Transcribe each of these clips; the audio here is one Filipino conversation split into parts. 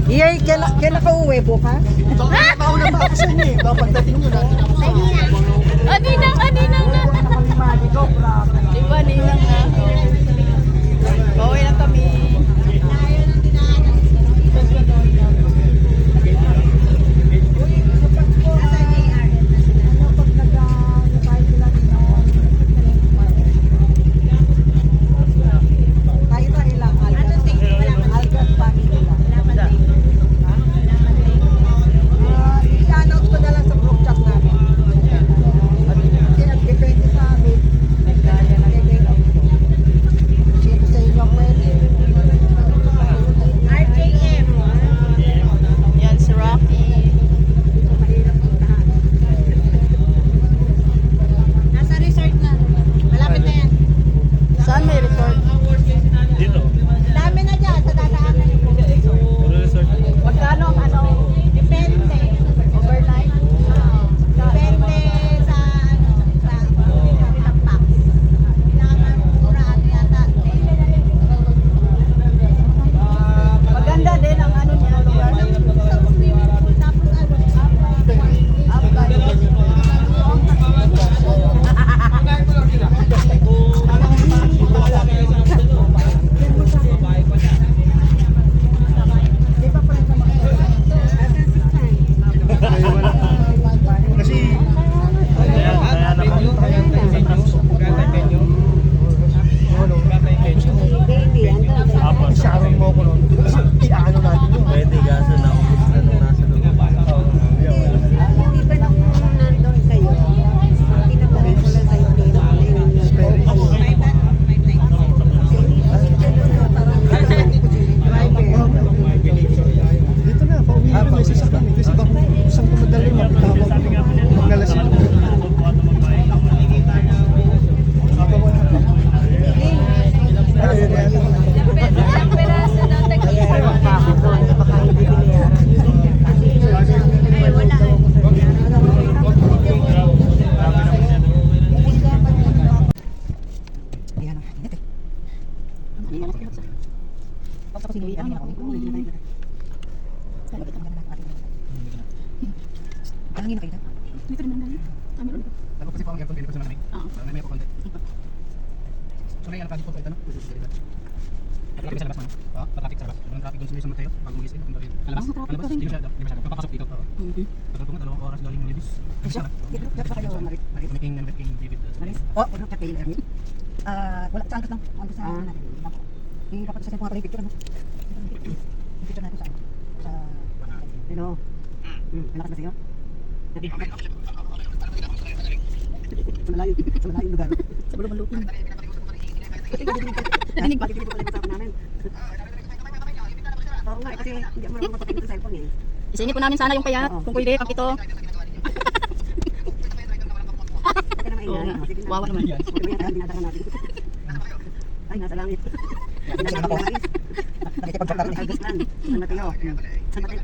Iyay, kailan ka uwi? Bukas? Mauna ba ako sa inyo eh. Baka pagdating nyo natin ako sa inyo. Aninang na. Diba, ninang na. Bawal na kami. Yan si Rocky. Nasa resort na. Malapit na yan. Saan may resort? Dito. Dami na dyan sa dadaanan yung Puro resort. Magkano ang ano? Depende. Overnight? Depende sa ilang packs. Pinakamura ano yata. Maganda din ang ano niya lugar. Sa swimming pool tapos ano. Kasi, Kaya na po. Apo. Sharon mo ko nun. Kasi, iaano natin yun. Pwede kaso na kung gusto na nung nasa loob. Hindi ba nang nandun kayo? Pinapalit ko lang kayo dito. Dito na, pauwi na may sasakyan eh. Kasi baka isang kumadali, mapitawag ko. Maglalasing ko. Apa mo na? Ayun, Ilang peraso daw Ayan, ito. Tapos ako sinilihan niya ako. Tangin na kayo. Dito naman dali. Ako kasi pang aircon, hindi ko sa malamig. May ako konti. So, may traffic po ito, no? Traffic sa labas man. Oo, traffic sa labas. Walang traffic doon sa Mateo. Pag umalis kayo, alabas. Alabas, hindi masyado. Papasok dito. Pagkatunga, 2 oras galing Libis. Making David. Oh, wala ka kayo, Ernie. Wala sa angkat lang. Ang sa natin. Hindi dapat sa cellphone picture ano. Picture natin sa ano. Malakas na sa'yo. Sa malayong lugar. Sa bulong lupin. Nadinig ba? Nadinig ba pala yung namin? Oo nga, kasi hindi mo naman mapapagin sa cellphone eh. Isingit po namin sana yung payat. Kung pwede, pag ito. Huwag ka na maingay. Sige na. Wawa naman. Huwag mo yan, dinadaan natin. Ay, nasa langit. Dinadaan natin. Nakikipagpagkaroon ni Albislan. San Mateo. San Mateo.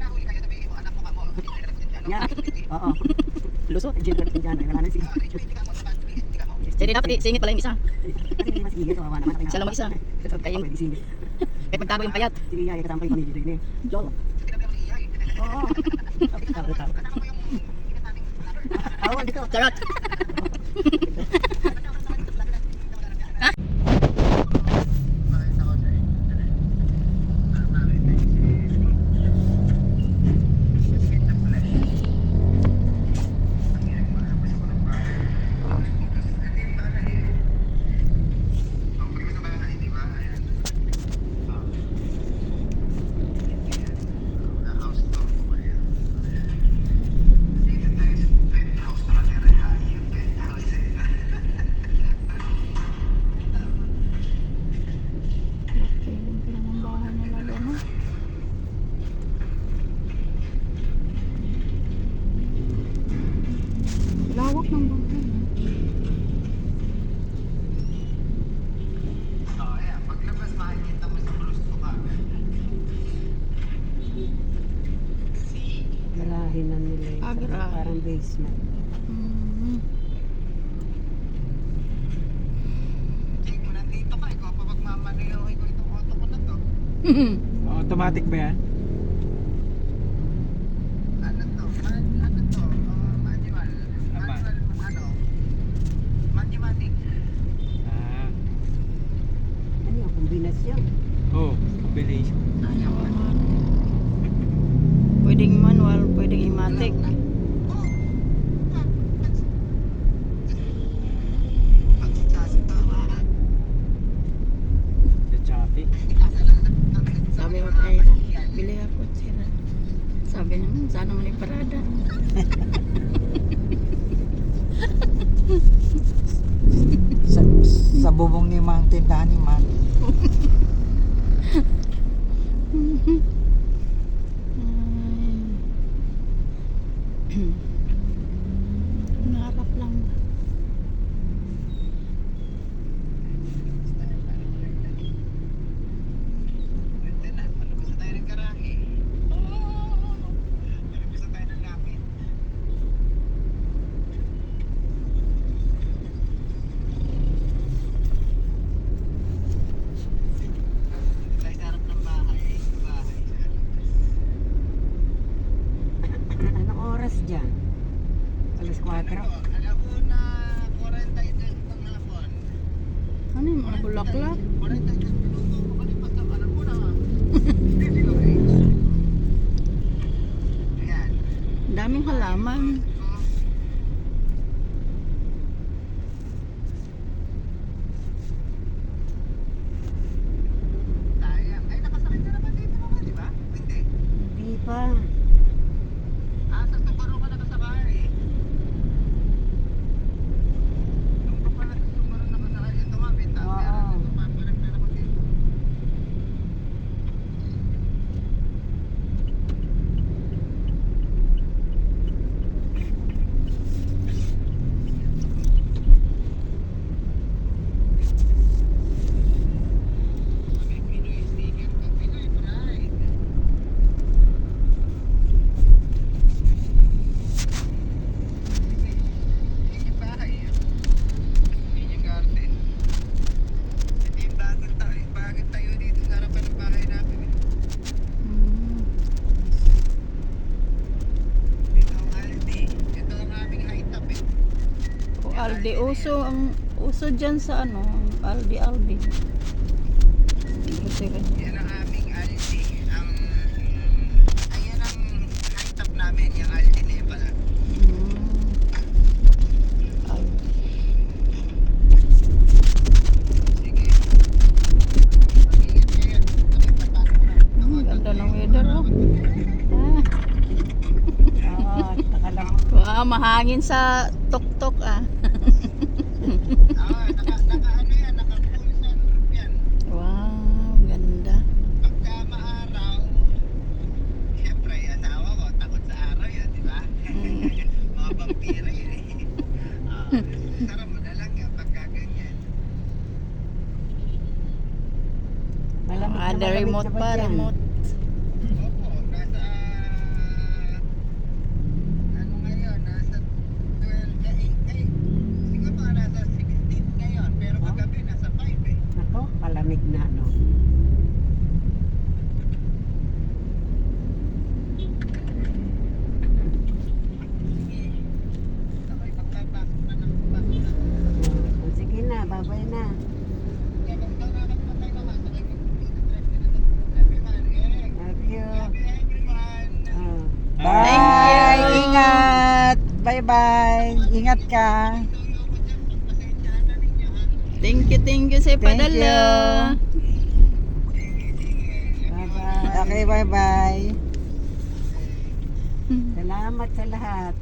Yan. Oo. Lusot. Diyan, wala na sige. Jadi dapat isingit pala yung isa. Kasi hindi masigigit, kawawa naman. Siya lang mag-isa. Kayo pwede singit. Kahit magtabo yung payat. Sige, yaya, kasama yung pamilya din eh. Lolo. Oo. Awan dito. Charot. Lawak ng bahay. Garahe na nila yun. Ah, garahe. Parang basement. Nandito ka, ikaw pa magmamaneho ko itong auto ko na to. Automatic ba yan? kombinasyon. Oo, combination. Pwedeng manual, pwedeng imatic. Sa Shopee. Sabi mo kay bili ako sira. Sabi naman, sana mo parada. Sa, sa bubong ni Mang tindahan ni Mang. Naharap lang ba? Anong oras dyan? Alas 4? Ano yung mga bulaklak? Daming halaman. Hindi pa. Oo. Hmm. O Aldi, uso dyan sa ano, Aldi. Grocery. Yan ang aming Aldi. Ayan ang high top namin, yung Aldi na yun pala. Aldi. Sige. Mag-ingat kayo. Nakipagpasok na. Ang ganda ng weather, oh. Oo, nakalam. Wow, mahangin sa tuktok, ah. Naka-ano yan, naka-full sunroof yan. Wow, ganda. Pagka maaraw, siyempre, asawa ko, takot sa araw yan, di ba? Mga vampira yun eh. Sarap mo na lang yan pagka ganyan. Malamig na Ah, the malamig remote na ba pa, dyan? remote. Opo, nasa ano ngayon, nasa 12, siguro mga nasa 16 ngayon, pero kagabi nasa 5 eh. Nako, malamig na, no? Sige, sabay pagpapasok na ng pasok na. Oh, sige na, babay na. Kailan daw nakapatay naman, sabay mag-drive ka na to. Everyone, Love you. happy everyone. Oh. Thank Bye! you. Ingat! Bye-bye! Ingat ka! Tuyo ko dyan, pagpasensyahan na ninyo ha. Thank you sa Thank padala. Bye-bye. Okay, bye-bye. Salamat sa lahat.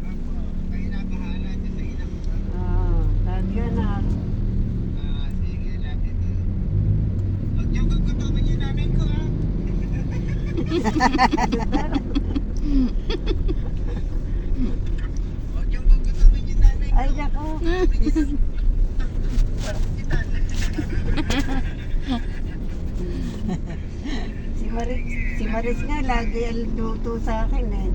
Opo, kayo na bahala dyan sa ilang. Oh, love you na. Sige, natin to. Huwag niyong gugutumin yung nanay ko ha. Huwag niyong gugutumin yung nanay ko. Ay, nako. Si Maris nga, lagi ang luto sa akin eh.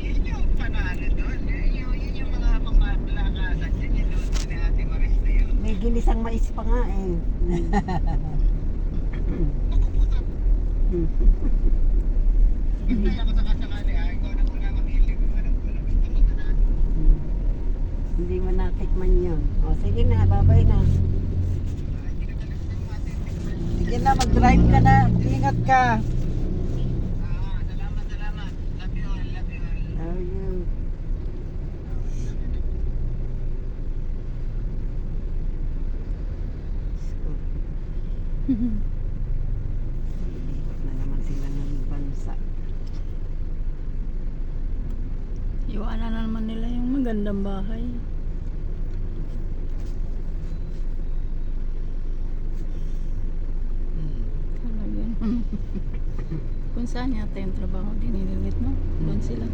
Yun yung panalo doon. Yun yung mga pangmalakasan. Yun yung luto ni Ate Maris na yun. May ginisang mais pa nga eh. Basta ako sa kasakali ha. Ikaw na muna makilig. Alam ko na gusto mo na. Hindi mo natikman yun. O, sige na, babay na. Sige na, mag-drive ka na. Ingat ka. Love you. Ikot na naman sila ng bansa. Iwanan na naman nila yung magandang bahay. Talaga. Kung saan yata yung trabaho din ni Lilith, no? Doon sila.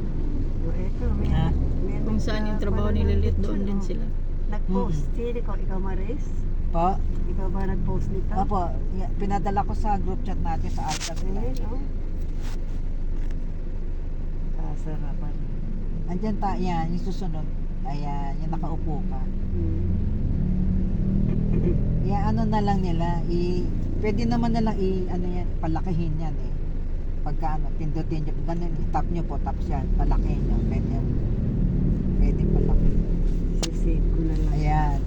So, eto, may, Ah. may Kung saan yung trabaho ni Lilith, doon din sila. Nag-post. Sino ko? Ikaw, Maris? Po? Ikaw ba nag-post nito? Opo, pinadala ko sa group chat natin sa Alta. Ayun, oh. Kasarapan. Andyan yan, yung susunod. Ayan, yung nakaupo ka. Hmm. Ano na lang nila, pwede naman na lang palakihin yan eh. Pagka pindutin nyo, ganun, tap nyo po, tapos yan, palakihin nyo. Pwede palaki. Sisave ko na lang. Ayan,